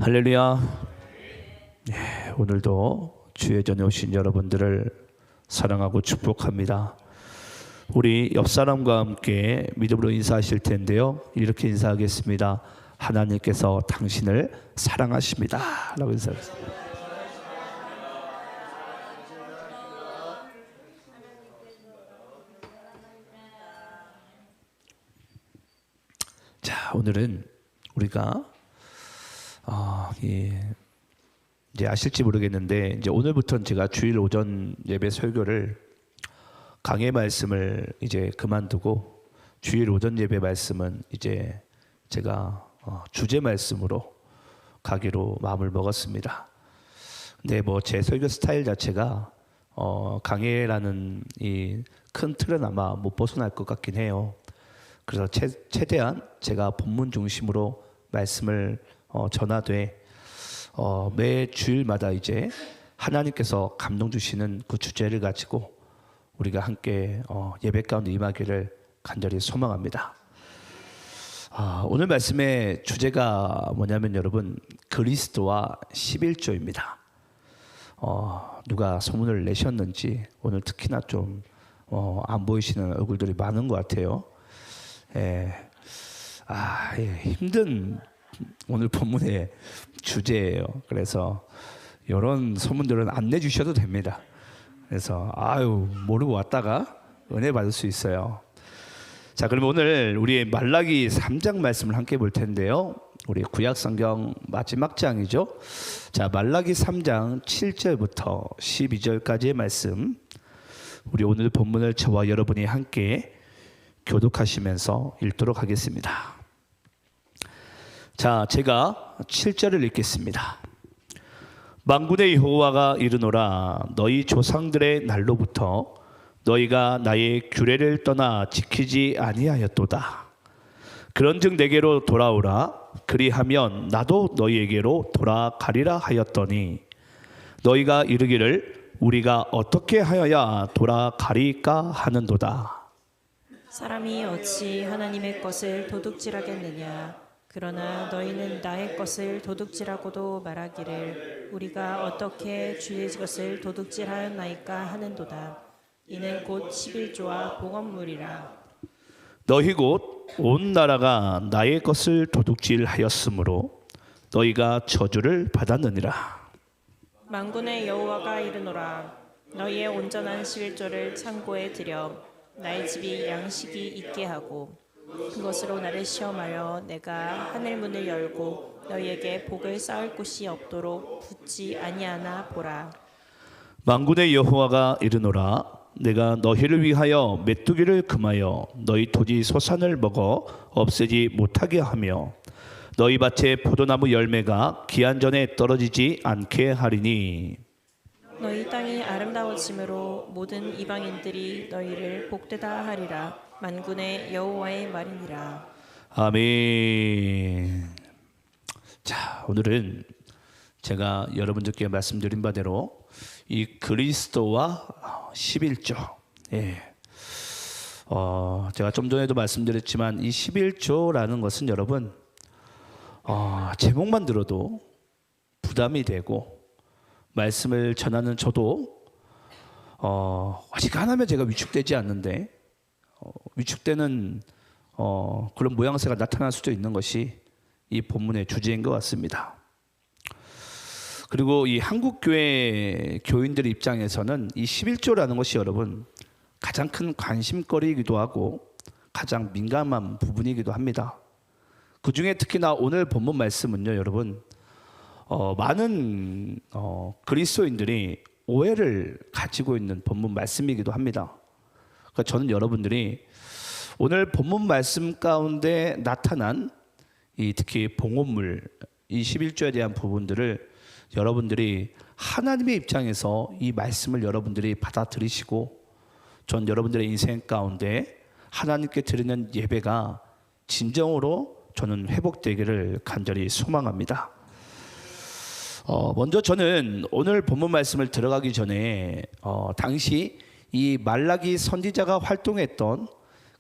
할렐루야. 오늘도 주의 전에 오신 여러분들을 사랑하고 축복합니다. 우리 옆 사람과 함께 믿음으로 인사하실 텐데요. 이렇게 인사하겠습니다. 하나님께서 당신을 사랑하십니다. 라고 인사하겠습니다. 자, 오늘은 우리가 이제 아실지 모르겠는데 이제 오늘부터는 제가 주일 오전 예배 설교를 강해 말씀을 이제 그만두고 주일 오전 예배 말씀은 이제 제가 주제 말씀으로 가기로 마음을 먹었습니다. 근데 뭐 제 설교 스타일 자체가 강해라는 이 큰 틀은 아마 못 벗어날 것 같긴 해요. 그래서 최대한 제가 본문 중심으로 말씀을 전하되 매 주일마다 이제 하나님께서 감동 주시는 그 주제를 가지고 우리가 함께 예배 가운데 임하기를 간절히 소망합니다. 오늘 말씀의 주제가 뭐냐면 여러분 그리스도와 11조입니다. 누가 소문을 내셨는지 오늘 특히나 좀 안 보이시는 얼굴들이 많은 것 같아요. 힘든 오늘 본문의 주제예요. 그래서 이런 소문들은 안 내주셔도 됩니다. 그래서 모르고 왔다가 은혜 받을 수 있어요. 자, 그럼 오늘 우리 말라기 3장 말씀을 함께 볼 텐데요. 우리 구약 성경 마지막 장이죠. 자, 말라기 3장 7절부터 12절까지의 말씀, 우리 오늘 본문을 저와 여러분이 함께 교독하시면서 읽도록 하겠습니다. 자, 제가 7절을 읽겠습니다. 만군의 여호와가 이르노라, 너희 조상들의 날로부터 너희가 나의 규례를 떠나 지키지 아니하였도다. 그런즉 내게로 돌아오라. 그리하면 나도 너희에게로 돌아가리라 하였더니 너희가 이르기를 우리가 어떻게 하여야 돌아가리까 하는도다. 사람이 어찌 하나님의 것을 도둑질하겠느냐. 그러나 너희는 나의 것을 도둑질하고도 말하기를 우리가 어떻게 주의 것을 도둑질하였나이까 하는도다. 이는 곧 11조와 봉헌물이라. 너희 곧 온 나라가 나의 것을 도둑질하였으므로 너희가 저주를 받았느니라. 만군의 여호와가 이르노라, 너희의 온전한 11조를 창고에 들여 나의 집이 양식이 있게 하고 그것으로 나를 시험하여 내가 하늘 문을 열고 너희에게 복을 쌓을 곳이 없도록 붙지 아니하나 보라. 만군의 여호와가 이르노라, 내가 너희를 위하여 메뚜기를 금하여 너희 토지 소산을 먹어 없애지 못하게 하며 너희 밭에 포도나무 열매가 기한 전에 떨어지지 않게 하리니 너희 땅이 아름다워짐으로 모든 이방인들이 너희를 복되다 하리라. 만군의 여호와의 말이니라. 아멘. 자, 오늘은 제가 여러분들께 말씀드린 바대로 이 그리스도와 11조, 제가 좀 전에도 말씀드렸지만 이 11조라는 것은 여러분 제목만 들어도 부담이 되고 말씀을 전하는 저도 어지간하면 제가 위축되지 않는데 위축되는 그런 모양새가 나타날 수도 있는 것이 이 본문의 주제인 것 같습니다. 그리고 이 한국교회 교인들 입장에서는 이 11조라는 것이 여러분 가장 큰 관심거리이기도 하고 가장 민감한 부분이기도 합니다. 그 중에 특히나 오늘 본문 말씀은요, 여러분 많은 그리스도인들이 오해를 가지고 있는 본문 말씀이기도 합니다. 그러니까 저는 여러분들이 오늘 본문 말씀 가운데 나타난 이 특히 봉헌물, 이 11조에 대한 부분들을 여러분들이 하나님의 입장에서 이 말씀을 여러분들이 받아들이시고 전 여러분들의 인생 가운데 하나님께 드리는 예배가 진정으로 저는 회복되기를 간절히 소망합니다. 먼저 저는 오늘 본문 말씀을 들어가기 전에 당시 이 말라기 선지자가 활동했던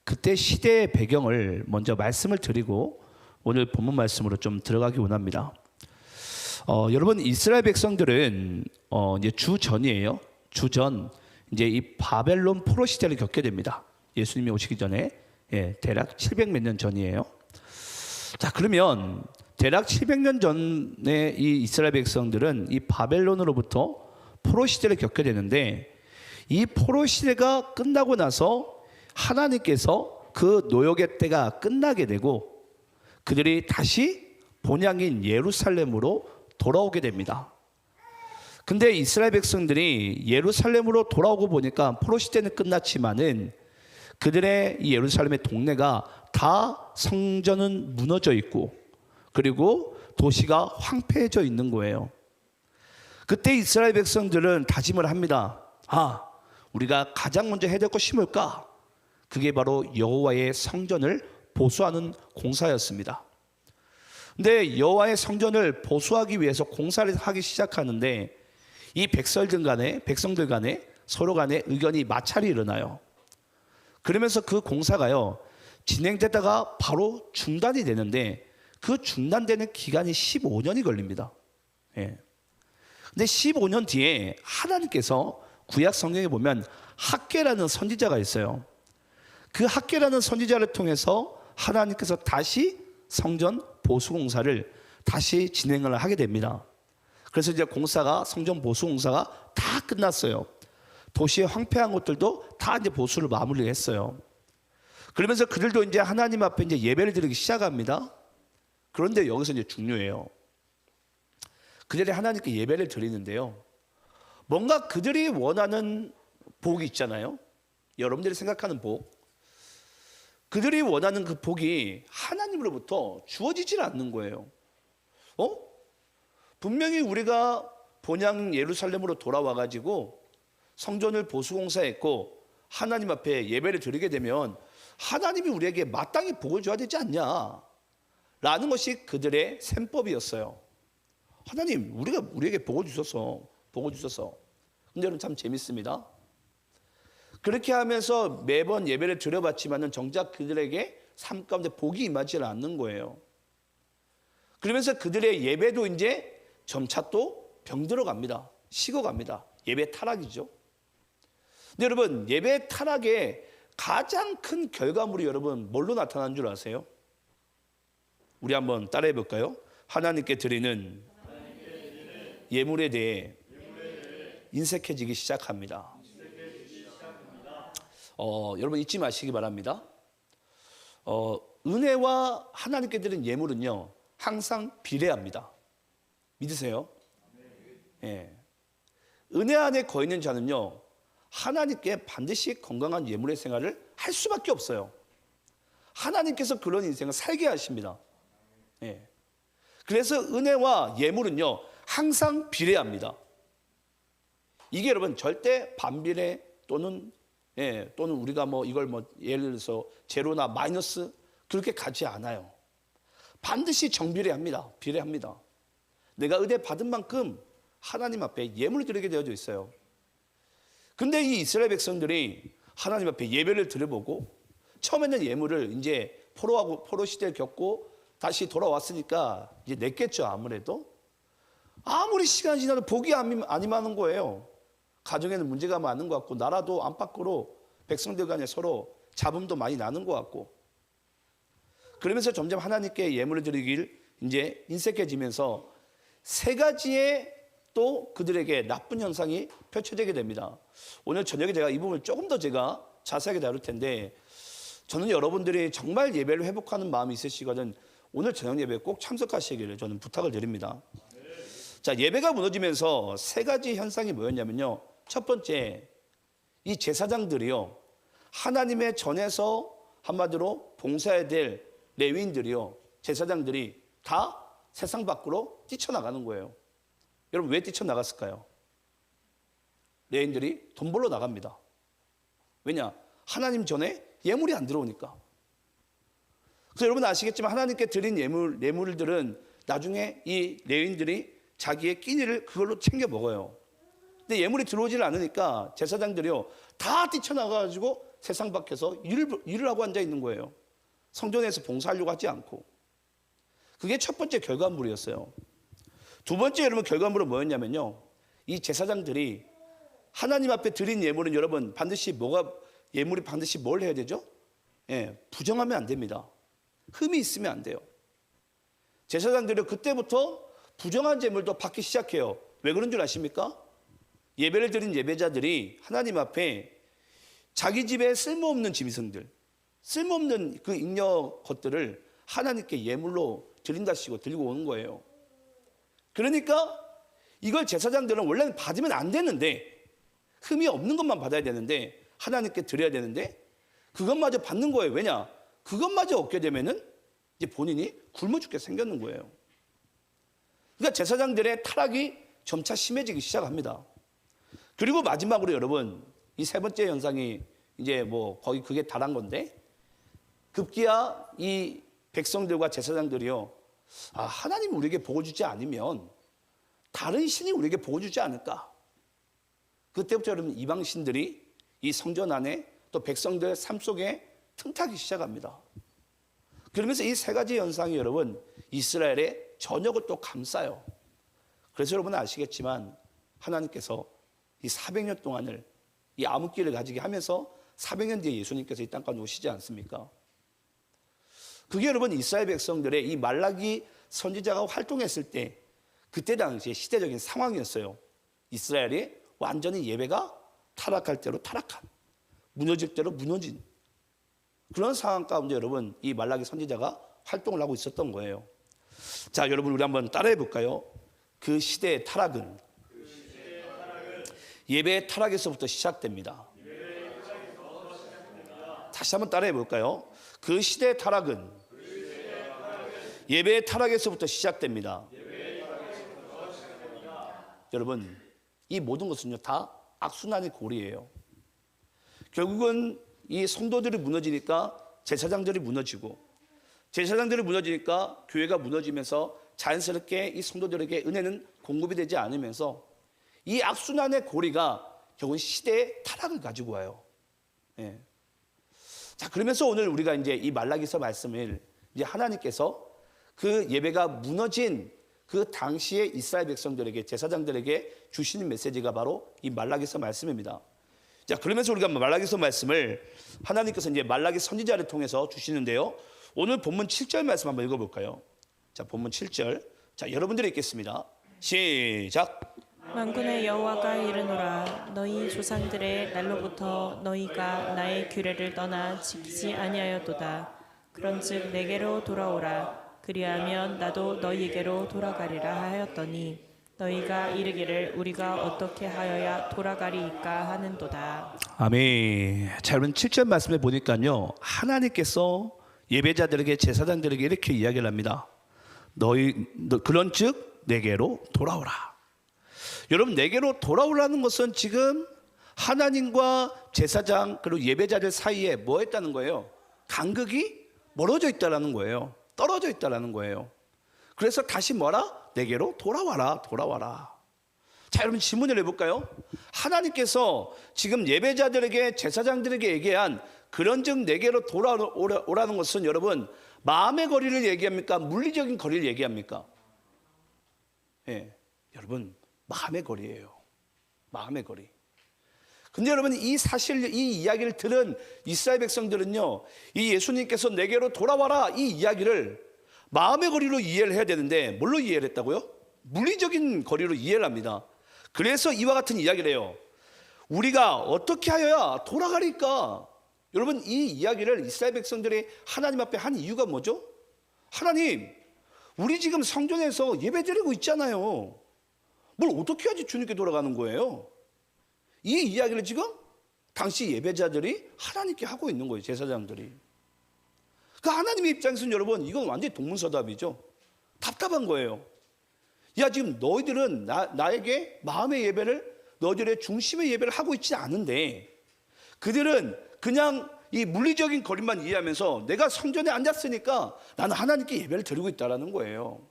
그때 시대의 배경을 먼저 말씀을 드리고 오늘 본문 말씀으로 좀 들어가기 원합니다. 여러분 이스라엘 백성들은 이제 주전이에요. 주전 이제 이 바벨론 포로 시대를 겪게 됩니다. 예수님이 오시기 전에 대략 700몇 년 전이에요. 자, 그러면 대략 700년 전에 이 이스라엘 백성들은 이 바벨론으로부터 포로 시대를 겪게 되는데 이 포로 시대가 끝나고 나서 하나님께서 그 노역의 때가 끝나게 되고 그들이 다시 본향인 예루살렘으로 돌아오게 됩니다. 근데 이스라엘 백성들이 예루살렘으로 돌아오고 보니까 포로 시대는 끝났지만은 그들의 이 예루살렘의 동네가 다 성전은 무너져 있고 그리고 도시가 황폐해져 있는 거예요. 그때 이스라엘 백성들은 다짐을 합니다. 우리가 가장 먼저 해야 될 것이 뭘까? 그게 바로 여호와의 성전을 보수하는 공사였습니다. 근데 여호와의 성전을 보수하기 위해서 공사를 하기 시작하는데 이 백성들 간에 서로 간에 의견이 마찰이 일어나요. 그러면서 그 공사가요 진행되다가 바로 중단이 되는데 그 중단되는 기간이 15년이 걸립니다. 근데 15년 뒤에 하나님께서 구약 성경에 보면 학개라는 선지자가 있어요. 그 학개라는 선지자를 통해서 하나님께서 다시 성전 보수 공사를 다시 진행을 하게 됩니다. 그래서 이제 성전 보수 공사가 다 끝났어요. 도시의 황폐한 곳들도 다 이제 보수를 마무리했어요. 그러면서 그들도 이제 하나님 앞에 이제 예배를 드리기 시작합니다. 그런데 여기서 이제 중요해요. 그들이 하나님께 예배를 드리는데요. 뭔가 그들이 원하는 복이 있잖아요. 여러분들이 생각하는 복. 그들이 원하는 그 복이 하나님으로부터 주어지질 않는 거예요. 분명히 우리가 본향 예루살렘으로 돌아와 가지고 성전을 보수공사했고 하나님 앞에 예배를 드리게 되면 하나님이 우리에게 마땅히 복을 줘야 되지 않냐 라는 것이 그들의 셈법이었어요. 하나님 우리에게 복을 주셔서 근데 여러분 참 재밌습니다. 그렇게 하면서 매번 예배를 드려봤지만은 정작 그들에게 삶 가운데 복이 임하지 않는 거예요. 그러면서 그들의 예배도 이제 점차 또 병들어갑니다. 식어갑니다. 예배 타락이죠. 근데 여러분 예배 타락의 가장 큰 결과물이 여러분 뭘로 나타난 줄 아세요? 우리 한번 따라해 볼까요? 하나님께 드리는 예물에 대해 인색해지기 시작합니다. 여러분 잊지 마시기 바랍니다. 은혜와 하나님께 드린 예물은요 항상 비례합니다. 믿으세요? 은혜 안에 거해 있는 자는요 하나님께 반드시 건강한 예물의 생활을 할 수밖에 없어요. 하나님께서 그런 인생을 살게 하십니다. 그래서 은혜와 예물은요 항상 비례합니다. 이게 여러분 절대 반비례 또는 우리가 이걸 예를 들어서 제로나 마이너스 그렇게 가지 않아요. 반드시 정비례합니다. 비례합니다. 내가 은혜 받은 만큼 하나님 앞에 예물을 드리게 되어져 있어요. 근데 이 이스라엘 백성들이 하나님 앞에 예배를 드려보고 처음에는 예물을 이제 포로 시대를 겪고 다시 돌아왔으니까 이제 냈겠죠. 아무리 시간이 지나도 복이 안 임하는 거예요. 가정에는 문제가 많은 것 같고 나라도 안팎으로 백성들 간에 서로 잡음도 많이 나는 것 같고 그러면서 점점 하나님께 예물을 드리길 이제 인색해지면서 세 가지의 또 그들에게 나쁜 현상이 펼쳐지게 됩니다. 오늘 저녁에 제가 이 부분을 조금 더 제가 자세하게 다룰 텐데 저는 여러분들이 정말 예배를 회복하는 마음이 있으시거든 오늘 저녁 예배에 꼭 참석하시기를 저는 부탁을 드립니다. 자, 예배가 무너지면서 세 가지 현상이 뭐였냐면요. 첫 번째, 이 제사장들이요. 하나님의 전에서 한마디로 봉사해야 될 레위인들이요. 제사장들이 다 세상 밖으로 뛰쳐나가는 거예요. 여러분 왜 뛰쳐나갔을까요? 레위인들이 돈 벌러 나갑니다. 왜냐? 하나님 전에 예물이 안 들어오니까. 그래서 여러분 아시겠지만 하나님께 드린 예물들은 나중에 이 레위인들이 자기의 끼니를 그걸로 챙겨 먹어요. 근데 예물이 들어오질 않으니까 제사장들이요 다 뛰쳐나가가지고 세상 밖에서 일을 하고 앉아 있는 거예요. 성전에서 봉사하려고 하지 않고. 그게 첫 번째 결과물이었어요. 두 번째 여러분 결과물은 뭐였냐면요. 이 제사장들이 하나님 앞에 드린 예물은 여러분 반드시 예물이 반드시 뭘 해야 되죠? 예, 부정하면 안 됩니다. 흠이 있으면 안 돼요. 제사장들이 그때부터 부정한 제물도 받기 시작해요. 왜 그런 줄 아십니까? 예배를 드린 예배자들이 하나님 앞에 자기 집에 쓸모없는 짐승들, 쓸모없는 그 잉여 것들을 하나님께 예물로 드린다시고 들고 오는 거예요. 그러니까 이걸 제사장들은 원래는 받으면 안 되는데, 흠이 없는 것만 받아야 되는데, 하나님께 드려야 되는데 그것마저 받는 거예요. 왜냐? 그것마저 얻게 되면은 이제 본인이 굶어 죽게 생겼는 거예요. 그러니까 제사장들의 타락이 점차 심해지기 시작합니다. 그리고 마지막으로 여러분, 이 세 번째 현상이 이제 뭐 거의 그게 달한 건데, 급기야 이 백성들과 제사장들이요, 하나님이 우리에게 복을 주지 않으면 다른 신이 우리에게 복을 주지 않을까? 그때부터 여러분 이방 신들이 이 성전 안에 또 백성들의 삶 속에 틈타기 시작합니다. 그러면서 이 세 가지 현상이 여러분 이스라엘의 전역을 또 감싸요. 그래서 여러분은 아시겠지만 하나님께서 이 400년 동안을 이 암흑기를 가지게 하면서 400년 뒤에 예수님께서 이 땅까지 오시지 않습니까? 그게 여러분 이스라엘 백성들의 이 말라기 선지자가 활동했을 때 그때 당시의 시대적인 상황이었어요. 이스라엘이 완전히 예배가 타락할 대로 타락한, 무너질 대로 무너진 그런 상황 가운데 여러분 이 말라기 선지자가 활동을 하고 있었던 거예요. 자, 여러분 우리 한번 따라해 볼까요? 그 시대의 타락은 예배의 타락에서부터 시작됩니다. 다시 한번 따라해 볼까요? 그 시대의 타락은 예배의 타락에서부터 시작됩니다. 여러분 이 모든 것은요 다 악순환의 고리예요. 결국은 이 성도들이 무너지니까 제사장들이 무너지고, 제사장들이 무너지니까 교회가 무너지면서 자연스럽게 이 성도들에게 은혜는 공급이 되지 않으면서 이 악순환의 고리가 결국은 시대의 타락을 가지고 와요. 예. 자, 그러면서 오늘 우리가 이제 이 말라기서 말씀을 이제 하나님께서 그 예배가 무너진 그 당시의 이스라엘 백성들에게, 제사장들에게 주시는 메시지가 바로 이 말라기서 말씀입니다. 자, 그러면서 우리가 말라기서 말씀을 하나님께서 이제 말라기 선지자를 통해서 주시는데요. 오늘 본문 7절 말씀 한번 읽어볼까요? 자, 본문 7절. 자, 여러분들이 읽겠습니다. 시작. 만군의 여호와가 이르노라 너희 조상들의 날로부터 너희가 나의 규례를 떠나 지키지 아니하였도다. 그런즉 내게로 돌아오라. 그리하면 나도 너희에게로 돌아가리라 하였더니 너희가 이르기를 우리가 어떻게 하여야 돌아가리이까 하는도다. 아멘. 자, 여러분 7절 말씀에 보니까요, 하나님께서 예배자들에게, 제사장들에게 이렇게 이야기를 합니다. 그런즉 내게로 돌아오라. 여러분, 내게로 돌아오라는 것은 지금 하나님과 제사장 그리고 예배자들 사이에 뭐 했다는 거예요? 간극이 멀어져 있다라는 거예요. 떨어져 있다라는 거예요. 그래서 다시 뭐라? 내게로 돌아와라, 돌아와라. 자, 여러분 질문을 해볼까요? 하나님께서 지금 예배자들에게, 제사장들에게 얘기한 그런즉 내게로 돌아오라는 것은 여러분 마음의 거리를 얘기합니까? 물리적인 거리를 얘기합니까? 예, 여러분 마음의 거리예요. 마음의 거리. 근데 여러분 이 사실, 이 이야기를 들은 이스라엘 백성들은요, 이 예수님께서 내게로 돌아와라 이 이야기를 마음의 거리로 이해를 해야 되는데 뭘로 이해를 했다고요? 물리적인 거리로 이해를 합니다. 그래서 이와 같은 이야기를 해요. 우리가 어떻게 하여야 돌아가리까? 여러분 이 이야기를 이스라엘 백성들이 하나님 앞에 한 이유가 뭐죠? 하나님, 우리 지금 성전에서 예배 드리고 있잖아요. 뭘 어떻게 해야지 주님께 돌아가는 거예요? 이 이야기를 지금 당시 예배자들이 하나님께 하고 있는 거예요. 제사장들이. 그 하나님의 입장에서는 여러분 이건 완전히 동문서답이죠. 답답한 거예요. 야, 지금 너희들은 나에게 마음의 예배를, 너희들의 중심의 예배를 하고 있지 않은데 그들은 그냥 이 물리적인 거리만 이해하면서 내가 성전에 앉았으니까 나는 하나님께 예배를 드리고 있다는 거예요.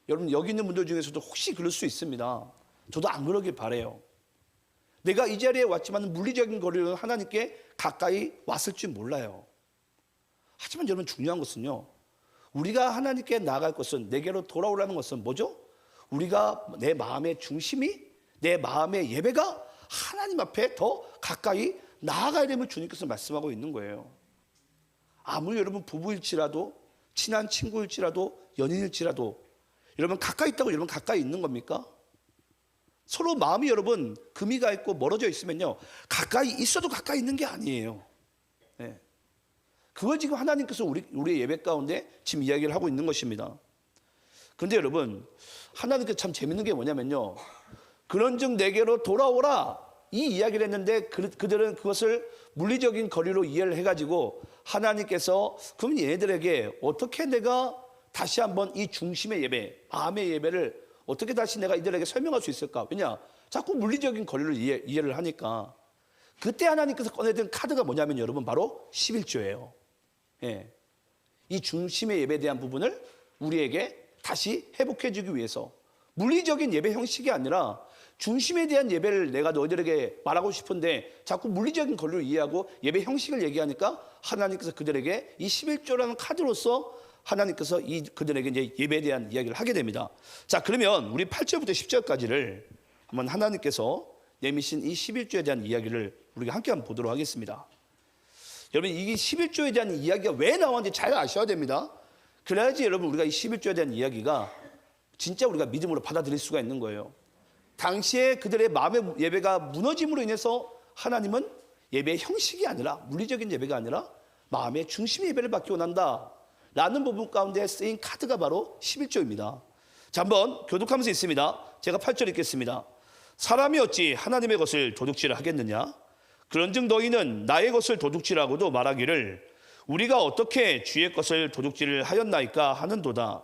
여러분 여기 있는 분들 중에서도 혹시 그럴 수 있습니다. 저도 안 그러길 바라요. 내가 이 자리에 왔지만 물리적인 거리로 하나님께 가까이 왔을 줄 몰라요. 하지만 여러분 중요한 것은요, 우리가 하나님께 나아갈 것은, 내게로 돌아오라는 것은 뭐죠? 우리가 내 마음의 중심이, 내 마음의 예배가 하나님 앞에 더 가까이 나아가야 되면 주님께서 말씀하고 있는 거예요. 아무리 여러분 부부일지라도, 친한 친구일지라도, 연인일지라도 여러분 가까이 있다고 여러분 가까이 있는 겁니까? 서로 마음이 여러분 금이 가 있고 멀어져 있으면요, 가까이 있어도 가까이 있는 게 아니에요. 네. 그걸 지금 하나님께서 우리의 예배 가운데 지금 이야기를 하고 있는 것입니다. 그런데 여러분, 하나님께서 참 재밌는 게 뭐냐면요, 그런즉 내게로 돌아오라 이 이야기를 했는데 그들은 그것을 물리적인 거리로 이해를 해가지고 하나님께서 그럼 얘네들에게 어떻게 내가 다시 한번 이 중심의 예배, 마음의 예배를 어떻게 다시 내가 이들에게 설명할 수 있을까? 왜냐? 자꾸 물리적인 거리를 이해를 하니까. 그때 하나님께서 꺼내든 카드가 뭐냐면 여러분 바로 11조예요. 예. 이 중심의 예배에 대한 부분을 우리에게 다시 회복해 주기 위해서 물리적인 예배 형식이 아니라 중심에 대한 예배를 내가 너희들에게 말하고 싶은데 자꾸 물리적인 거리로 이해하고 예배 형식을 얘기하니까 하나님께서 그들에게 이 11조라는 카드로서 하나님께서 그들에게 이제 예배에 대한 이야기를 하게 됩니다. 자, 그러면 우리 8절부터 10절까지를 한번 하나님께서 내미신 이 11조에 대한 이야기를 우리가 함께 한번 보도록 하겠습니다. 여러분, 이 11조에 대한 이야기가 왜 나왔는지 잘 아셔야 됩니다. 그래야지 여러분 우리가 이 11조에 대한 이야기가 진짜 우리가 믿음으로 받아들일 수가 있는 거예요. 당시에 그들의 마음의 예배가 무너짐으로 인해서 하나님은 예배의 형식이 아니라, 물리적인 예배가 아니라 마음의 중심의 예배를 받기 원한다 라는 부분 가운데 쓰인 카드가 바로 11조입니다. 자, 한번 교독하면서 있습니다. 제가 8절 읽겠습니다. 사람이 어찌 하나님의 것을 도둑질을 하겠느냐? 그런즉 너희는 나의 것을 도둑질하고도 말하기를 우리가 어떻게 주의 것을 도둑질을 하였나이까 하는도다.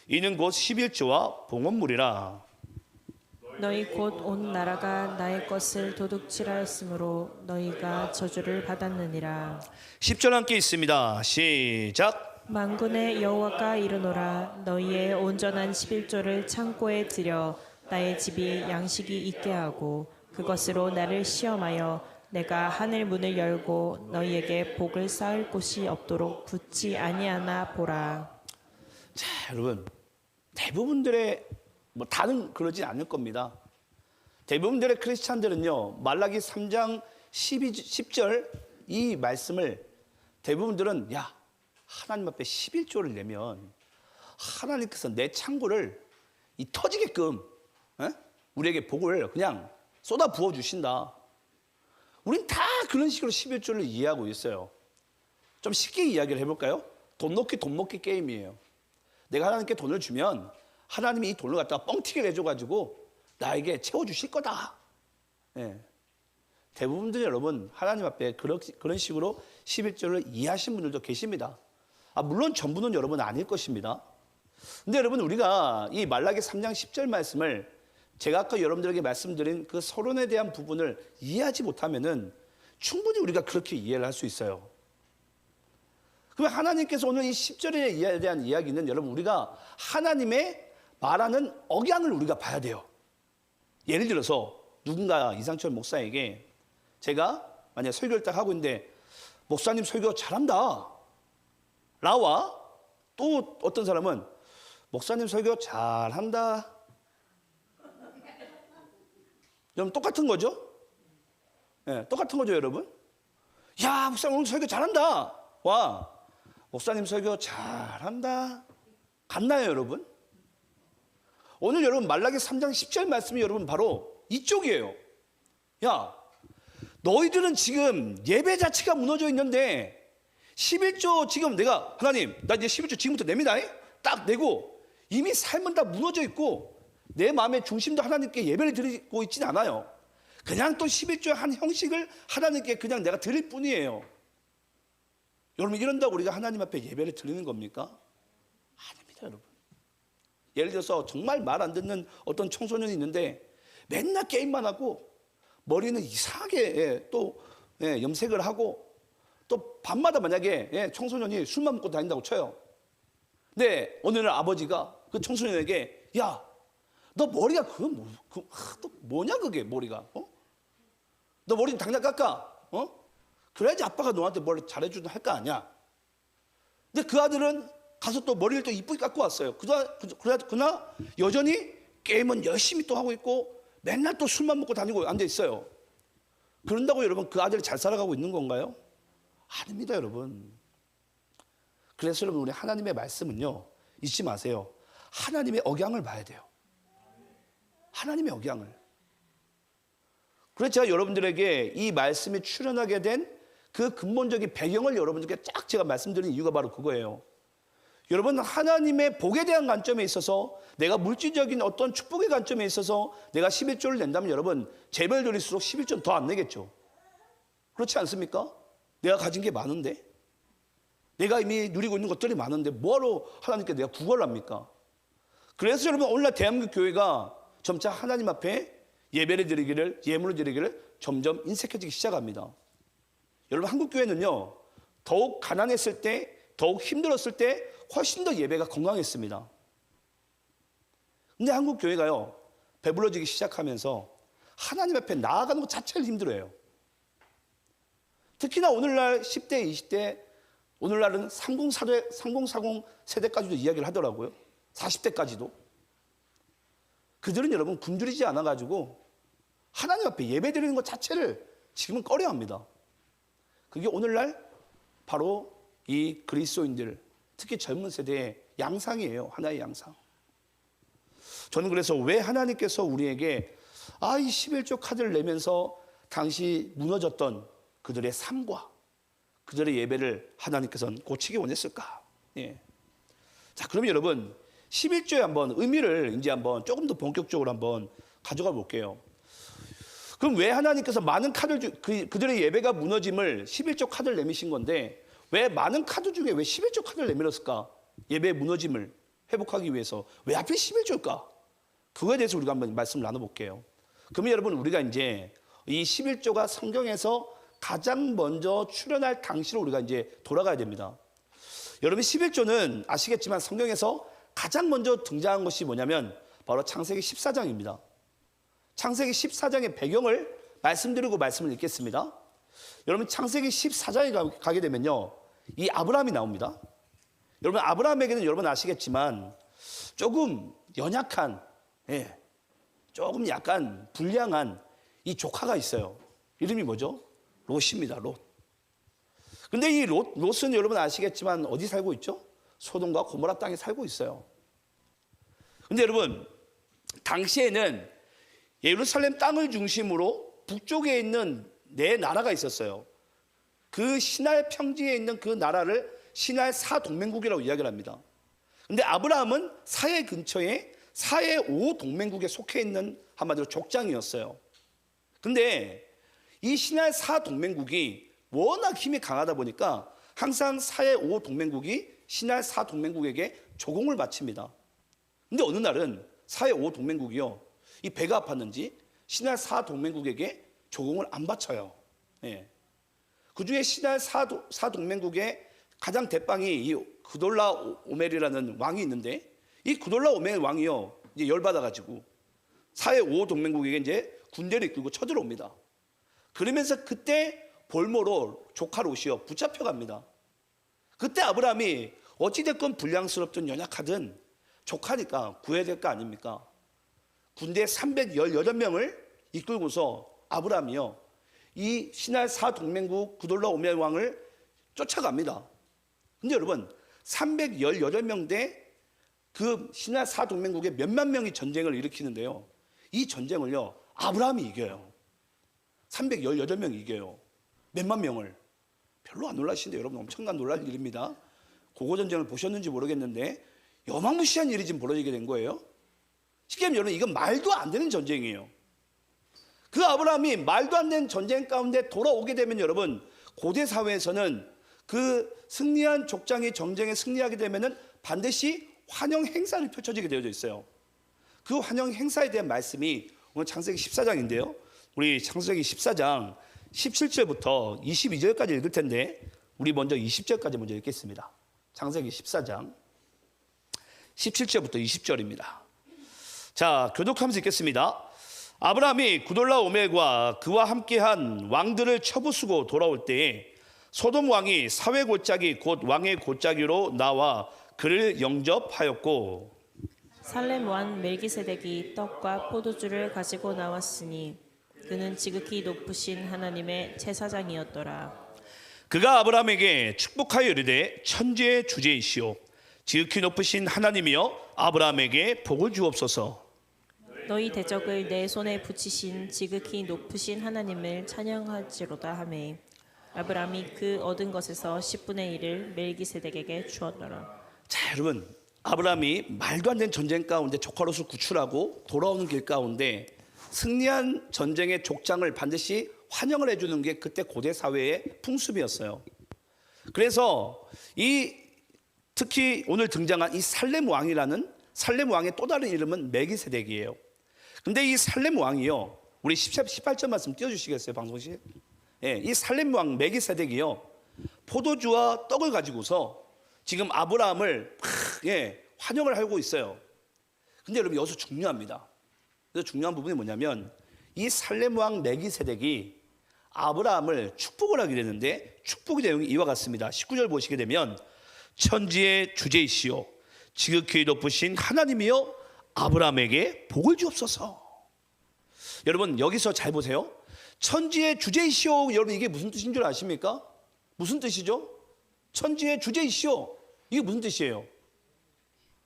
이는 곧 11조와 봉헌물이라. 너희 곧 온 나라가 나의 것을 도둑질하였으므로 너희가 저주를 받았느니라. 10절 함께 있습니다. 시작. 만군의 여호와가 이르노라. 너희의 온전한 11조를 창고에 들여 나의 집이 양식이 있게 하고 그것으로 나를 시험하여 내가 하늘 문을 열고 너희에게 복을 쌓을 곳이 없도록 붙지 아니하나 보라. 자, 여러분, 대부분들의 다는 그러진 않을 겁니다. 대부분들의 크리스찬들은요, 말라기 3장 10절 이 말씀을 대부분들은 야, 하나님 앞에 11조를 내면 하나님께서 내 창고를 이 터지게끔 우리에게 복을 그냥 쏟아 부어 주신다. 우린 다 그런 식으로 11조를 이해하고 있어요. 좀 쉽게 이야기를 해볼까요? 돈 먹기 게임이에요. 내가 하나님께 돈을 주면 하나님이 이 돈을 갖다가 뻥튀기를 해줘가지고 나에게 채워주실 거다. 예. 대부분들 여러분 하나님 앞에 그런 식으로 11조를 이해하신 분들도 계십니다. 물론 전부는 여러분 아닐 것입니다. 근데 여러분 우리가 이 말라기 3장 10절 말씀을 제가 아까 여러분들에게 말씀드린 그 서론에 대한 부분을 이해하지 못하면은 충분히 우리가 그렇게 이해를 할 수 있어요. 그러면 하나님께서 오늘 이 10절에 대한 이야기는 여러분 우리가 하나님의 말하는 억양을 우리가 봐야 돼요. 예를 들어서 누군가 이상철 목사에게 제가 만약 설교를 딱 하고 있는데 목사님 설교 잘한다 라와 또 어떤 사람은 목사님 설교 잘한다. 여러분 똑같은 거죠? 네, 똑같은 거죠 여러분? 야 목사님 오늘 설교 잘한다 와 목사님 설교 잘한다 같나요 여러분? 오늘 여러분 말라기 3장 10절 말씀이 여러분 바로 이쪽이에요. 야 너희들은 지금 예배 자체가 무너져 있는데 11조 지금 내가 하나님 나 이제 11조 지금부터 냅니다. 딱 내고 이미 삶은 다 무너져 있고 내 마음의 중심도 하나님께 예배를 드리고 있진 않아요. 그냥 또 11조의 한 형식을 하나님께 그냥 내가 드릴 뿐이에요. 여러분 이런다고 우리가 하나님 앞에 예배를 드리는 겁니까? 아닙니다 여러분. 예를 들어서 정말 말 안 듣는 어떤 청소년이 있는데 맨날 게임만 하고 머리는 이상하게 또 염색을 하고 또 밤마다 만약에 청소년이 술만 먹고 다닌다고 쳐요. 근데 어느 날 아버지가 그 청소년에게 야 너 머리가 또 뭐냐 그게 머리가 너 머리 좀 당장 깎아 그래야지 아빠가 너한테 뭘 잘해주든 할 거 아니야. 근데 그 아들은 가서 또 머리를 또 이쁘게 깎고 왔어요. 그러나 여전히 게임은 열심히 또 하고 있고 맨날 또 술만 먹고 다니고 앉아 있어요. 그런다고 여러분 그 아들이 잘 살아가고 있는 건가요? 아닙니다, 여러분. 그래서 여러분 우리 하나님의 말씀은요, 잊지 마세요. 하나님의 억양을 봐야 돼요. 하나님의 억양을. 그래서 제가 여러분들에게 이 말씀이 출현하게 된 그 근본적인 배경을 여러분들께 쫙 제가 말씀드린 이유가 바로 그거예요. 여러분, 하나님의 복에 대한 관점에 있어서, 내가 물질적인 어떤 축복의 관점에 있어서 내가 11조를 낸다면 여러분, 재벌 드릴수록 11조는 더 안 내겠죠. 그렇지 않습니까? 내가 가진 게 많은데, 내가 이미 누리고 있는 것들이 많은데 뭐하러 하나님께 내가 구걸을 합니까? 그래서 여러분, 오늘날 대한민국 교회가 점차 하나님 앞에 예배를 드리기를, 예물을 드리기를 점점 인색해지기 시작합니다. 여러분, 한국 교회는요, 더욱 가난했을 때, 더욱 힘들었을 때 훨씬 더 예배가 건강했습니다. 근데 한국 교회가요, 배불러지기 시작하면서 하나님 앞에 나아가는 것 자체를 힘들어해요. 특히나 오늘날 10대, 20대, 오늘날은 3040 세대까지도 이야기를 하더라고요. 40대까지도. 그들은 여러분 굶주리지 않아가지고 하나님 앞에 예배 드리는 것 자체를 지금은 꺼려합니다. 그게 오늘날 바로 이 그리스도인들, 특히 젊은 세대의 양상이에요. 하나의 양상. 저는 그래서 왜 하나님께서 우리에게 이 11조 카드를 내면서 당시 무너졌던 그들의 삶과 그들의 예배를 하나님께서는 고치기 원했을까? 예. 자, 그러면 여러분 11조의 한번 의미를 이제 한번 조금 더 본격적으로 한번 가져가 볼게요. 그럼 왜 하나님께서 많은 카드를 그들의 예배가 무너짐을 11조 카드를 내미신 건데 왜 많은 카드 중에 왜 11조 카드를 내밀었을까? 예배의 무너짐을 회복하기 위해서 왜 하필 11조일까? 그거에 대해서 우리가 한번 말씀을 나눠볼게요. 그러면 여러분 우리가 이제 이 11조가 성경에서 가장 먼저 출현할 당시로 우리가 이제 돌아가야 됩니다. 여러분 11조는 아시겠지만 성경에서 가장 먼저 등장한 것이 뭐냐면 바로 창세기 14장입니다. 창세기 14장의 배경을 말씀드리고 말씀을 읽겠습니다. 여러분 창세기 14장에 가게 되면요, 이 아브라함이 나옵니다. 여러분 아브라함에게는 여러분 아시겠지만 조금 연약한, 조금 약간 불량한 이 조카가 있어요. 이름이 뭐죠? 롯입니다. 롯. 근데 이 롯은 여러분 아시겠지만 어디 살고 있죠? 소돔과 고모라 땅에 살고 있어요. 근데 여러분 당시에는 예루살렘 땅을 중심으로 북쪽에 있는 네 나라가 있었어요. 그 시날 평지에 있는 그 나라를 시날 사동맹국이라고 이야기를 합니다. 근데 아브라함은 사해 근처에 사해 5동맹국에 속해 있는 한마디로 족장이었어요. 근데 이 시날 사동맹국이 워낙 힘이 강하다 보니까 항상 사해 5동맹국이 시날 사동맹국에게 조공을 바칩니다. 근데 어느 날은 사해 5동맹국이요, 이 배가 아팠는지 시날 사동맹국에게 조공을 안 바쳐요. 그 중에 시날 사동맹국의 가장 대빵이 이 그돌라 오멜이라는 왕이 있는데, 이 그돌라 오멜 왕이요, 이제 열받아가지고 사해 5동맹국에게 이제 군대를 이끌고 쳐들어옵니다. 그러면서 그때 볼모로 조카 롯이요 붙잡혀갑니다. 그때 아브라함이 어찌됐건 불량스럽든 연약하든 조카니까 구해야 될 거 아닙니까? 군대 318명을 이끌고서 아브라함이요, 이 시날 사동맹국 그돌라 오멜 왕을 쫓아갑니다. 근데 여러분 318명 대 그 시날 사동맹국의 몇만 명이 전쟁을 일으키는데요, 이 전쟁을요 아브라함이 이겨요. 318명이 이겨요. 몇만 명을. 별로 안 놀라시는데 여러분 엄청난 놀랄 일입니다. 고고전쟁을 보셨는지 모르겠는데 여망무시한 일이 지금 벌어지게 된 거예요. 쉽게 말하면 여러분 이건 말도 안 되는 전쟁이에요. 그 아브라함이 말도 안 되는 전쟁 가운데 돌아오게 되면 여러분 고대 사회에서는 그 승리한 족장이 전쟁에 승리하게 되면은 반드시 환영 행사를 펼쳐지게 되어져 있어요. 그 환영 행사에 대한 말씀이 오늘 창세기 14장인데요. 우리 창세기 14장 17절부터 22절까지 읽을 텐데 우리 먼저 20절까지 먼저 읽겠습니다. 창세기 14장 17절부터 20절입니다. 자, 교독하면서 읽겠습니다. 아브라함이 그돌라 오멜과 그와 함께한 왕들을 쳐부수고 돌아올 때에 소돔 왕이 사회 골짜기 곧 왕의 골짜기로 나와 그를 영접하였고, 살렘 왕 멜기세덱이 떡과 포도주를 가지고 나왔으니 그는 지극히 높으신 하나님의 제사장이었더라. 그가 아브라함에게 축복하여 이르되 천지의 주제이시오 지극히 높으신 하나님이여 아브라함에게 복을 주옵소서. 너희 대적을 내 손에 붙이신 지극히 높으신 하나님을 찬양할지로다 하매 아브라함이 그 얻은 것에서 10분의 1을 멜기세덱에게 주었더라. 자, 여러분, 아브라함이 말도 안 되는 전쟁 가운데 조카로서 구출하고 돌아오는 길 가운데 승리한 전쟁의 족장을 반드시 환영을 해주는 게 그때 고대 사회의 풍습이었어요. 그래서 특히 오늘 등장한 이 살렘 왕이라는 살렘 왕의 또 다른 이름은 멜기세덱이에요. 근데 이 살렘 왕이요, 우리 18절 말씀 띄워주시겠어요, 방송실? 예, 이 살렘 왕 멜기세덱이요, 포도주와 떡을 가지고서 지금 아브라함을 환영을 하고 있어요. 근데 여러분 여기서 중요합니다. 그래서 중요한 부분이 뭐냐면 이 살렘 왕 멜기세덱이 아브라함을 축복을 하게 되는데 축복의 내용이 이와 같습니다. 19절 보시게 되면 천지의 주제이시오 지극히 높으신 하나님이여 아브라함에게 복을 주옵소서. 여러분 여기서 잘 보세요. 천지의 주제이시오, 여러분 이게 무슨 뜻인 줄 아십니까? 무슨 뜻이죠? 천지의 주제이시오, 이게 무슨 뜻이에요?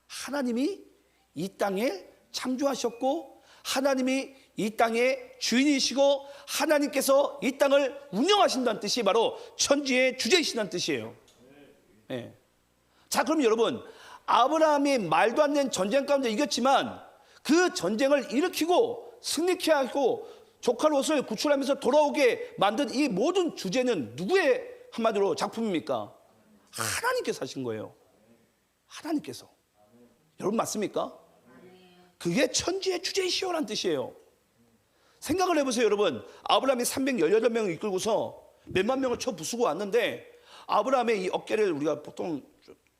하나님이 이 땅에 창조하셨고 하나님이 이 땅의 주인이시고 하나님께서 이 땅을 운영하신다는 뜻이 바로 천지의 주제이신다는 뜻이에요. 네. 자, 그럼 여러분 아브라함이 말도 안 되는 전쟁 가운데 이겼지만 그 전쟁을 일으키고 승리케 하고 조카 롯을 구출하면서 돌아오게 만든 이 모든 주제는 누구의 한마디로 작품입니까? 하나님께서 하신 거예요. 하나님께서. 여러분 맞습니까? 그게 천지의 주제이시오라는 뜻이에요. 생각을 해보세요, 여러분. 아브라함이 318명을 이끌고서 몇만 명을 쳐 부수고 왔는데 아브라함의 이 어깨를 우리가 보통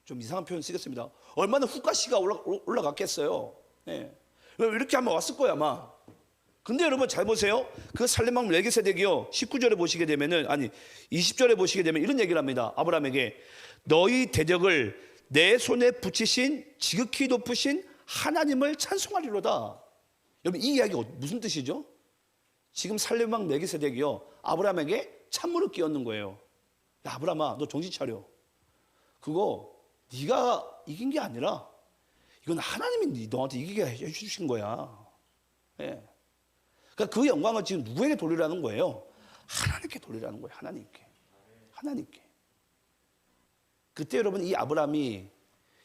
좀 이상한 표현 쓰겠습니다. 얼마나 후가시가 올라갔겠어요. 네. 이렇게 한번 왔을 거야 아마. 근데 여러분 잘 보세요. 그 살렘 왕 멜기세덱이요 19절에 보시게 되면은, 아니 20절에 보시게 되면 이런 얘기를 합니다. 아브라함에게 너희 대적을 내 손에 붙이신 지극히 높으신 하나님을 찬송하리로다. 여러분 이 이야기 무슨 뜻이죠? 지금 살렘 왕 멜기세덱이요 아브라함에게 찬물을 끼얹는 거예요. 야 아브라함아, 너 정신 차려. 그거 네가 이긴 게 아니라 이건 하나님이 너한테 이기게 해주신 거야. 예. 그러니까 그 영광을 지금 누구에게 돌리라는 거예요? 하나님께 돌리라는 거예요. 하나님께. 그때 여러분 이 아브라함이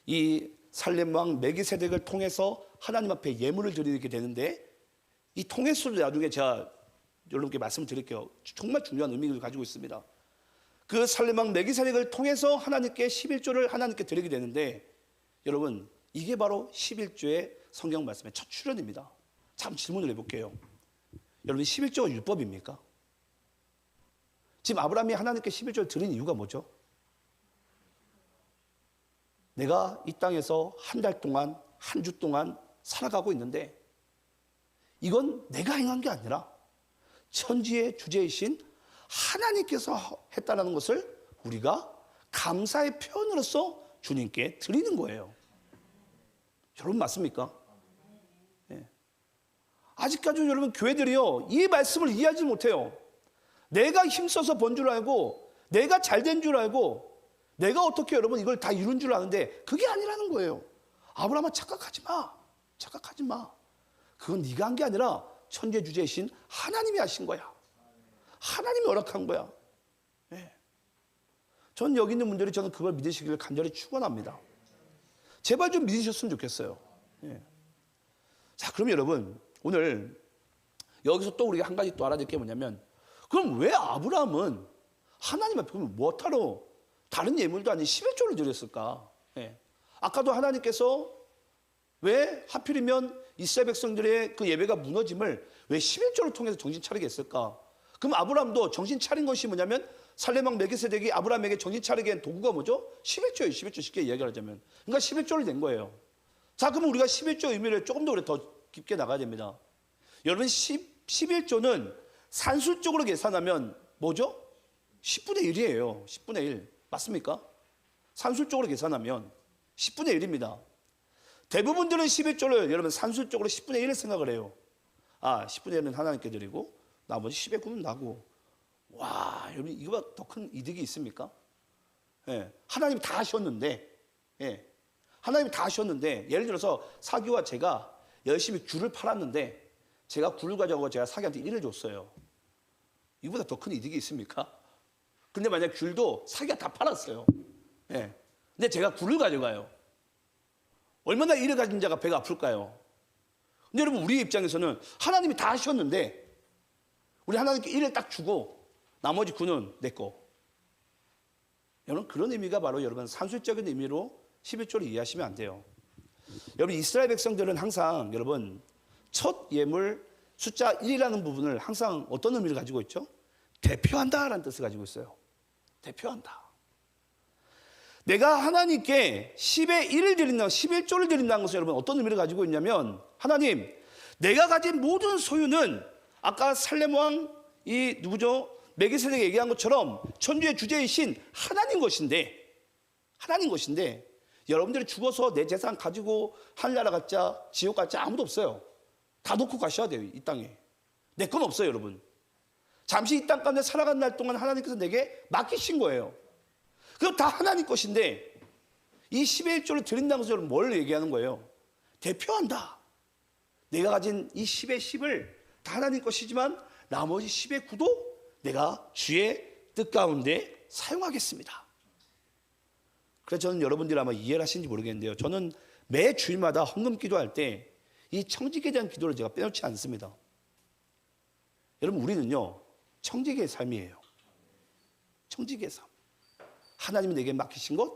이 살렘 왕 멜기세덱을 통해서 하나님 앞에 예물을 드리게 되는데 이 통횟수를 나중에 제가 여러분께 말씀드릴게요. 정말 중요한 의미를 가지고 있습니다. 그 살렘 왕 멜기세덱을 통해서 하나님께 11조를 하나님께 드리게 되는데 여러분 이게 바로 11조의 성경 말씀의 첫 출현입니다. 참 질문을 해볼게요. 여러분 11조가 율법입니까? 지금 아브라함이 하나님께 11조를 드린 이유가 뭐죠? 내가 이 땅에서 한 달 동안 한 주 동안 살아가고 있는데 이건 내가 행한 게 아니라 천지의 주제이신 하나님께서 했다는 것을 우리가 감사의 표현으로서 주님께 드리는 거예요. 여러분 맞습니까? 네. 아직까지 여러분 교회들이요 이 말씀을 이해하지 못해요. 내가 힘써서 번 줄 알고 내가 잘된 줄 알고 내가 어떻게 여러분 이걸 다 이룬 줄 아는데 그게 아니라는 거예요. 아브라함아 착각하지 마. 그건 네가 한 게 아니라 천재 주제이신 하나님이 하신 거야. 하나님이 허락한 거야. 네. 전 여기 있는 분들이 저는 그걸 믿으시기를 간절히 축원합니다. 제발 좀 믿으셨으면 좋겠어요. 네. 자, 그럼 여러분 오늘 여기서 또 우리가 한 가지 또 알아야 될 게 뭐냐면 그럼 왜 아브라함은 하나님 앞에 뭐하러 다른 예물도 아닌 11조를 드렸을까? 네. 아까도 하나님께서 왜 하필이면 이스라엘 백성들의 그 예배가 무너짐을 왜 11조를 통해서 정신 차리게 했을까? 그럼 아브라함도 정신 차린 것이 뭐냐면 살렘 왕 멜기세덱이 아브라함에게 정신 차리게 한 도구가 뭐죠? 11조예요. 11조 쉽게 이야기를 하자면. 그러니까 11조를 낸 거예요. 자, 그럼 우리가 11조 의미를 조금 더 깊게 나가야 됩니다. 여러분 11조는 산술적으로 계산하면 뭐죠? 10분의 1이에요. 10분의 1. 맞습니까? 산술적으로 계산하면 10분의 1입니다. 대부분들은 11조를 여러분 산술적으로 10분의 1을 생각을 해요. 10분의 1은 하나님께 드리고 나머지 10의 9는 나고. 와, 여러분 이거보다 더 큰 이득이 있습니까? 예, 하나님이 다 하셨는데, 하나님이 다 하셨는데, 예를 들어서 사기와 제가 열심히 귤을 팔았는데 제가 귤을 가져가고 제가 사기한테 1을 줬어요. 이거보다 더 큰 이득이 있습니까? 근데 만약 귤도 사기가 다 팔았어요. 근데 제가 귤을 가져가요. 얼마나 일을 가진 자가 배가 아플까요? 근데 여러분 우리 입장에서는 하나님이 다 하셨는데 우리 하나님께 일을 딱 주고 나머지 굿은 내 거. 여러분 그런 의미가 바로 여러분 산술적인 의미로 11조를 이해하시면 안 돼요. 여러분 이스라엘 백성들은 항상 여러분 첫 예물 숫자 1이라는 부분을 항상 어떤 의미를 가지고 있죠? 대표한다라는 뜻을 가지고 있어요. 대표한다. 내가 하나님께 10의 1을 드린다는 11조를 드린다는 것은 여러분 어떤 의미를 가지고 있냐면 하나님 내가 가진 모든 소유는 아까 살렘 왕이 누구죠? 멜기세덱이 얘기한 것처럼 천주의 주제이신 하나님 것인데 여러분들이 죽어서 내 재산 가지고 하늘나라 갔자 지옥 갔자 아무도 없어요. 다 놓고 가셔야 돼요. 이 땅에 내 건 없어요. 여러분 잠시 이 땅 가운데 살아간 날 동안 하나님께서 내게 맡기신 거예요. 그럼 다 하나님 것인데 이 10의 1조를 드린다는 것을 여러분 뭘 얘기하는 거예요? 대표한다. 내가 가진 이 10의 10을 다 하나님 것이지만 나머지 10의 9도 내가 주의 뜻 가운데 사용하겠습니다. 그래서 저는 여러분들이 아마 이해를 하시는지 모르겠는데요. 저는 매 주일마다 헌금 기도할 때 이 청지기에 대한 기도를 제가 빼놓지 않습니다. 여러분 우리는요 청지기의 삶이에요. 청지기의 삶. 하나님이 내게 맡기신 것,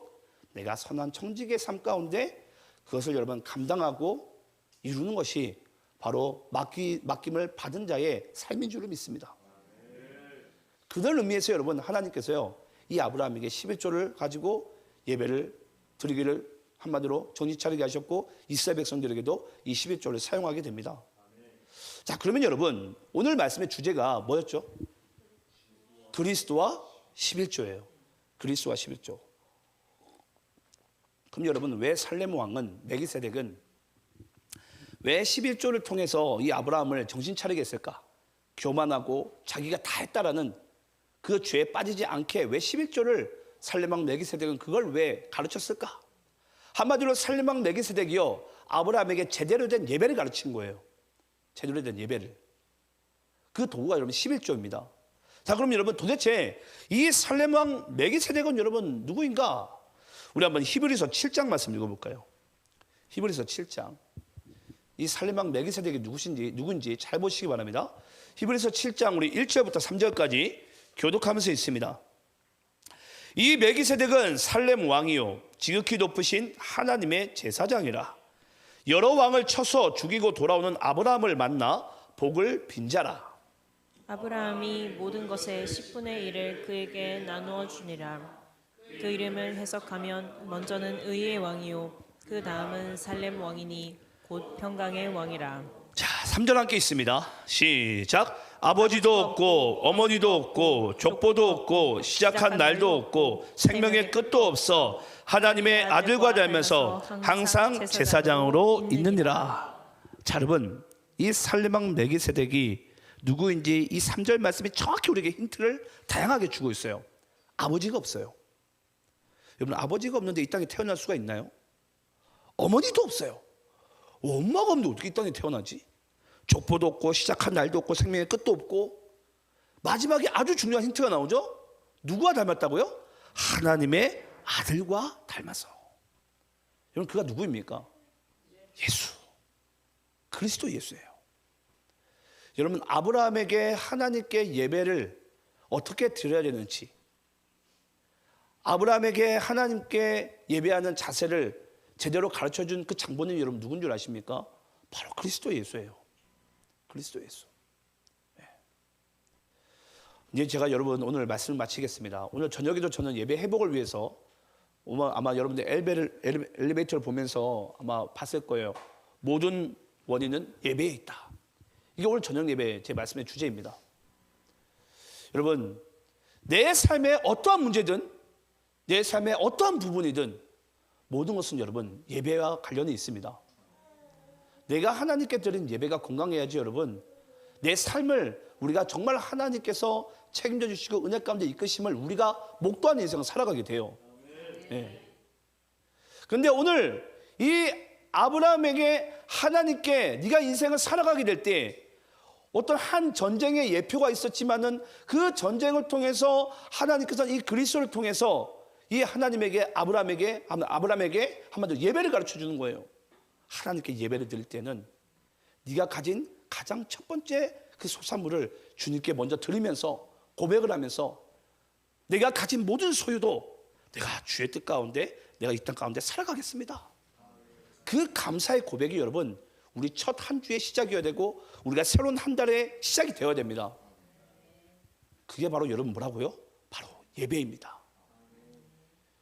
내가 선한 청지기의 삶 가운데 그것을 여러분 감당하고 이루는 것이 바로 맡김을 받은 자의 삶인 줄을 믿습니다. 그런 의미에서 여러분 하나님께서요 이 아브라함에게 11조를 가지고 예배를 드리기를 한마디로 정신 차리게 하셨고 이스라엘 백성들에게도 이 11조를 사용하게 됩니다. 자 그러면 여러분 오늘 말씀의 주제가 뭐였죠? 그리스도와 11조예요. 그리스도와 11조. 그럼 여러분 왜 살렘 왕은 멜기세덱은 왜 11조를 통해서 이 아브라함을 정신 차리게 했을까? 교만하고 자기가 다 했다라는 그 죄에 빠지지 않게 왜 11조를 살렘 왕 멜기세덱은 그걸 왜 가르쳤을까? 한마디로 살렘 왕 멜기세덱이요 아브라함에게 제대로 된 예배를 가르친 거예요. 제대로 된 예배를. 그 도구가 여러분 11조입니다. 자 그럼 여러분 도대체 이 살렘 왕 멜기세덱은 여러분 누구인가? 우리 한번 히브리서 7장 말씀 읽어볼까요? 히브리서 7장. 이 살렘 왕 멜기세덱이 누군지 잘 보시기 바랍니다. 히브리서 7장 우리 1절부터 3절까지 교독하면서 있습니다. 이 멜기세덱은 살렘 왕이요 지극히 높으신 하나님의 제사장이라. 여러 왕을 쳐서 죽이고 돌아오는 아브라함을 만나 복을 빈자라. 아브라함이 모든 것의 10분의 1을 그에게 나누어 주니라. 그 이름을 해석하면 먼저는 의의 왕이요 그 다음은 살렘 왕이니 곧 평강의 왕이라. 자 3절 함께 있습니다. 시작. 아버지도 없고 어머니도 없고 족보도 없고 시작한 날도 없고 생명의 끝도 없어 하나님의 아들과 닮아서 항상 제사장으로 있느니라. 자 여러분 이 살렘 왕 멜기세덱이 누구인지 이 3절 말씀이 정확히 우리에게 힌트를 다양하게 주고 있어요. 아버지가 없어요. 여러분 아버지가 없는데 이 땅에 태어날 수가 있나요? 어머니도 없어요. 엄마가 없는데 어떻게 이 땅에 태어나지? 족보도 없고 시작한 날도 없고 생명의 끝도 없고 마지막에 아주 중요한 힌트가 나오죠. 누구와 닮았다고요? 하나님의 아들과 닮아서. 여러분 그가 누구입니까? 예수. 그리스도 예수예요. 여러분 아브라함에게 하나님께 예배를 어떻게 드려야 되는지, 아브라함에게 하나님께 예배하는 자세를 제대로 가르쳐준 그 장본인이 여러분 누군 줄 아십니까? 바로 그리스도 예수예요. 그리스도 예수. 네. 이제 제가 여러분 오늘 말씀을 마치겠습니다. 오늘 저녁에도 저는 예배 회복을 위해서 아마 여러분들 엘리베이터를 보면서 아마 봤을 거예요. 모든 원인은 예배에 있다. 이게 오늘 저녁 예배 제 말씀의 주제입니다. 여러분 내 삶에 어떠한 문제든 내 삶의 어떠한 부분이든 모든 것은 여러분 예배와 관련이 있습니다. 내가 하나님께 드린 예배가 건강해야지 여러분 내 삶을 우리가 정말 하나님께서 책임져 주시고 은혜 가운데 이끄심을 우리가 목도하는 인생을 살아가게 돼요. 그런데 오늘 이 아브라함에게 하나님께 네가 인생을 살아가게 될 때 어떤 한 전쟁의 예표가 있었지만은 그 전쟁을 통해서 하나님께서 이 그리스도를 통해서 이 하나님에게 아브라함에게 한마디로 예배를 가르쳐 주는 거예요. 하나님께 예배를 드릴 때는 네가 가진 가장 첫 번째 그 소산물을 주님께 먼저 드리면서 고백을 하면서 내가 가진 모든 소유도 내가 주의 뜻 가운데 내가 이 땅 가운데 살아가겠습니다. 그 감사의 고백이 여러분 우리 첫 한 주의 시작이어야 되고 우리가 새로운 한 달의 시작이 되어야 됩니다. 그게 바로 여러분 뭐라고요? 바로 예배입니다.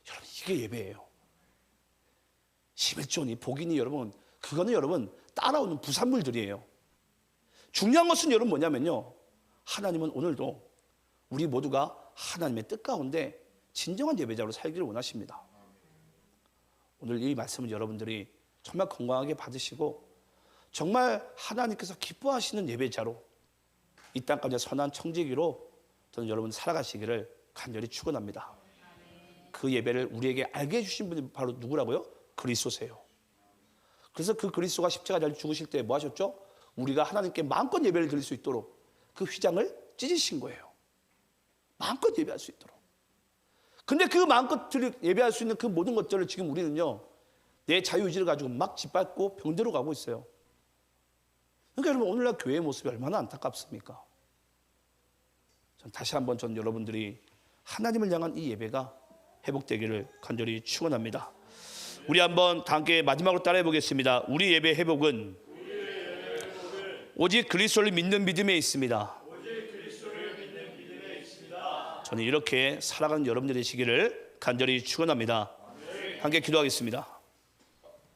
여러분 이게 예배예요. 11조니 복이니 여러분 그거는 여러분 따라오는 부산물들이에요. 중요한 것은 여러분 뭐냐면요. 하나님은 오늘도 우리 모두가 하나님의 뜻 가운데 진정한 예배자로 살기를 원하십니다. 오늘 이 말씀을 여러분들이 정말 건강하게 받으시고 정말 하나님께서 기뻐하시는 예배자로 이 땅 가운데 선한 청지기로 저는 여러분 살아가시기를 간절히 축원합니다. 그 예배를 우리에게 알게 해주신 분이 바로 누구라고요? 그리스도세요. 그래서 그 그리스도가 십자가 잘 죽으실 때 뭐 하셨죠? 우리가 하나님께 마음껏 예배를 드릴 수 있도록 그 휘장을 찢으신 거예요. 마음껏 예배할 수 있도록. 근데 그 마음껏 예배할 수 있는 그 모든 것들을 지금 우리는요 내 자유의지를 가지고 막 짓밟고 병대로 가고 있어요. 그러니까 여러분 오늘날 교회의 모습이 얼마나 안타깝습니까? 전 다시 한번 전 여러분들이 하나님을 향한 이 예배가 회복되기를 간절히 축원합니다. 우리 한번 다 함께 마지막으로 따라해 보겠습니다. 우리 예배 회복은 오직 그리스도를 믿는 믿음에 있습니다. 저는 이렇게 살아가는 여러분들이 되시기를 간절히 축원합니다. 함께 기도하겠습니다.